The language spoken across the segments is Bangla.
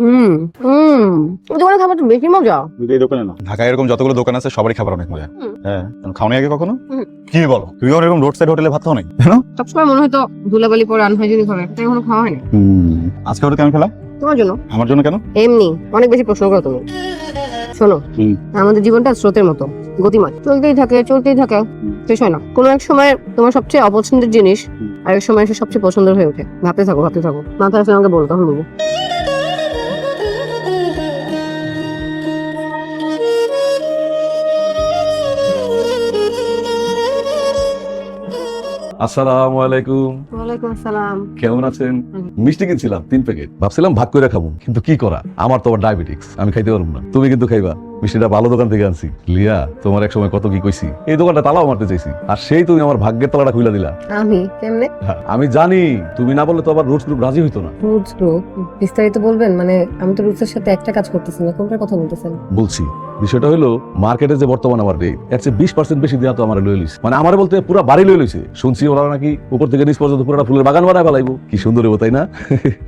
হুম হুম দোকানে খাবার তো বেশি মজা। এই দোকানে না, ঢাকায় এরকম যতগুলো দোকান আছে সবারই খাবার অনেক মজা। হ্যাঁ, খাওনি আগে কখনো? কি বলো, তুমি এরকম রোড সাইড হোটেলে ভাত খাও নাই? কেন? সবসময় মনে হয়তো ধুলাবালি পরে আনহাইজেনিক হবে, তাই এখনো খাওয়া হয়নি। আজকে ওটা কেন খেলা? তোমার জন্য। আমার জন্য কেন? এমনি অনেক বেশি প্রশ্ন করো তুমি। শোনো, আমাদের জীবনটা স্রোতের মতো গতিময়, চলতেই থাকে চলতেই থাকে, শেষ হয় না। কোনো এক সময় তোমার সবচেয়ে অপছন্দের জিনিস আরেক সময় এসে সবচেয়ে পছন্দের হয়ে ওঠে। ভাবতে থাকো ভাবতে থাকো, মাথায় আসলে আমাকে বলো, তখন বলবো। আসসালামু আলাইকুম। ওয়ালাইকুম আসসালাম। কেমন আছেন? মিষ্টি কিনছিলাম 3 প্যাকেট, ভাবছিলাম ভাগ করে খাবো, কিন্তু কি করা, আমার তো আবার ডায়াবেটিক্স, আমি খাইতে পারবো না। তুমি কিন্তু খাইবা। মিষ্টিটা ভালো দোকান থেকে আনছি। লিয়া, তোমার এক সময় কত কি কইছি, এই দোকানটা তালাও মারতে চাইছি, আর সেই তুমি আমার ভাগ্যের তালাটা খুইলা দিলা। আমি কেমনে? আমি জানি তুমি না বললে তো আবার রুটস গ্রুপ রাজি হইতো না। রুটস গ্রুপ বিস্তারিত বলবেন? মানে আমি তো রুটসের সাথে একটা কাজ করতেছি না, কোনটার কথা বলতেছেন? বলছি, বিষয়টা হলো মার্কেটে যে বর্তমান আমার রেট এর চেয়ে 20% বেশি দেওয়া তো আমার লই লইছে, মানে আমার বলতে পুরো বাড়ি লই লইছে। শুনছি ওরা নাকি উপর থেকে নিচ পর্যন্ত পুরোটা ফুলের বাগান বানায় ফেলাইবো। কি সুন্দর হইব, তাই না?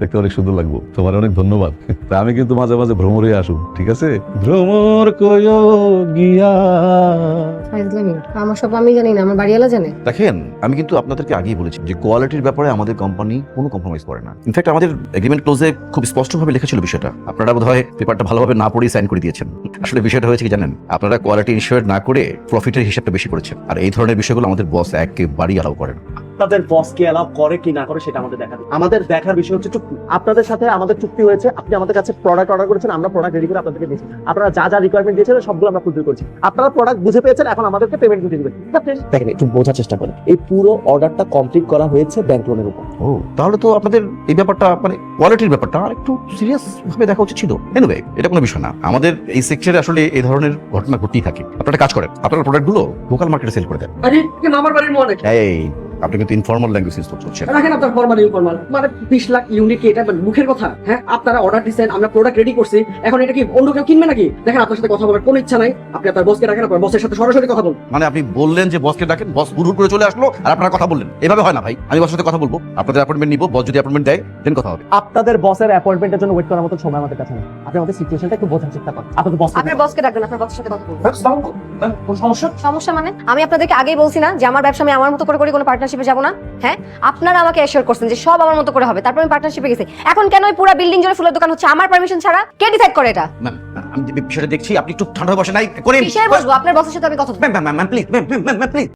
দেখতে অনেক সুন্দর লাগবো। তোমার অনেক ধন্যবাদ। তা আমি কিন্তু মাঝে মাঝে ভ্রমরে আসুন, ঠিক আছে? ভ্রমর কয় গিয়া। আমার সব আমি জানি না, আমার বাড়িওয়ালা জানে। দেখেন, আমি কিন্তু আপনাদেরকে আগেই বলেছি যে কোয়ালিটির ব্যাপারে আমাদের কোম্পানি কোনো কম্প্রোমাইজ করে না। ইনফ্যাক্ট আমাদের এগ্রিমেন্ট ক্লোজে খুব স্পষ্টভাবে লেখা ছিল বিষয়টা। আপনারা বোধহয় পেপারটা ভালোভাবে না পড়েই সাইন করে দিয়েছেন। আসলে বিষয়টা হয়েছে কি জানেন, আপনারা কোয়ালিটি ইনশিওর না করে প্রফিটের হিসাবটা বেশি করেছেন, আর এই ধরনের বিষয়গুলো আমাদের বস একেবারেই অ্যালাউ করেন। আপনাদের বসকে অ্যালাউ করে কি না করে সেটা আমাদের দেখা দিন। আমাদের দেখার বিষয় হচ্ছে চুক্তি। আপনাদের সাথে আমাদের চুক্তি হয়েছে, আপনি আমাদের কাছে প্রোডাক্ট অর্ডার করেছেন, আমরা প্রোডাক্ট রেডি করে আপনাদেরকে দিয়েছি। আপনারা যা যা রিকোয়ারমেন্ট দিয়েছেন সবগুলো আমরা ফুলফিল করছি। আপনারা প্রোডাক্ট বুঝে পেয়েছেন, এখন আমাদেরকে পেমেন্ট করে দিবেন। দেখেন, একটু বোঝার চেষ্টা করেন, এই পুরো অর্ডারটা কমপ্লিট করা হয়েছে ব্যাংক লোনের উপর। ও, তাহলে তো আপনাদের এই ব্যাপারটা মানে কোয়ালিটির ব্যাপারটা আর একটু সিরিয়াস ভাবে দেখা উচিত ছিল। এনিওয়ে, এটা কোনো বিষয় না। আমাদের এই সেক্টরে আসলে এই ধরনের ঘটনা ঘটতেই থাকে। আপনারা কাজ করেন, আপনারা প্রোডাক্টগুলো লোকাল মার্কেটে সেল করে দেন। আরে কেন আমার বাড়ির মনে এই, আপনি কিন্তু ইনফর্মাল ল্যাঙ্গুয়েজ ইউজ করছেন। রাখেন আপনার ফরমাল ইনফরমাল, মানে 20 লাখ ইউনিট কি এটা মুখের কথা? হ্যাঁ, আপনারা অর্ডার দিচ্ছেন, আমরা প্রোডাক্ট রেডি করছি, এখন এটা কি অন্য কেউ কিনবে নাকি? দেখেন, আপনার সাথে কথা বলার কোনো ইচ্ছা নাই। আপনি আপনার বসকে রাখেন, আপনার বসের সাথে সরাসরি কথা বলুন। মানে আপনি বললেন যে বসকে ডাকেন, বস হুড় করে চলে আসলো আর আপনারা কথা বললেন। এভাবে হয় না ভাই। আমি বসের সাথে কথা বলবো, আপনাদের অ্যাপয়েন্টমেন্ট নিব, বস যদি অ্যাপয়েন্টমেন্ট দেয় দেন কথা হবে। আপনাদের বসের অ্যাপয়েন্টমেন্টের জন্য ওয়েট করার মতো সময় আমাদের কাছে নেই। আপনি আমাদের সিচুয়েশনটা একটু বোঝার চেষ্টা করেন। আপনাদের বস আপনার বসকে ডাকবেন, আপনার বসের সাথে কথা বলবো। কোন সমস্যা? সমস্যা মানে আমি আপনাদেরকে আগেই বলছি না যে আমার ব্যবসা আমি আমার মতো করে করি, কোনো পার্টনারশিপে যাব না। হ্যাঁ, আপনারা আমাকে অ্যাসিওর করছেন যে সব আমার মতো করে হবে, তারপর আমি পার্টনারশিপে গেছি। এখন কেন ওই পুরো বিল্ডিং জুড়ে ফুলের দোকান হচ্ছে আমার পারমিশন ছাড়া? কে ডিসাইড করে এটা? ম্যাম, আমি বিষয়টা দেখছি, আপনি একটু ঠান্ডা বসে নাই করেন। কিসের বসবো? আপনার বসের সাথে আমি কথা বলবো। Ma'am please, ma'am please.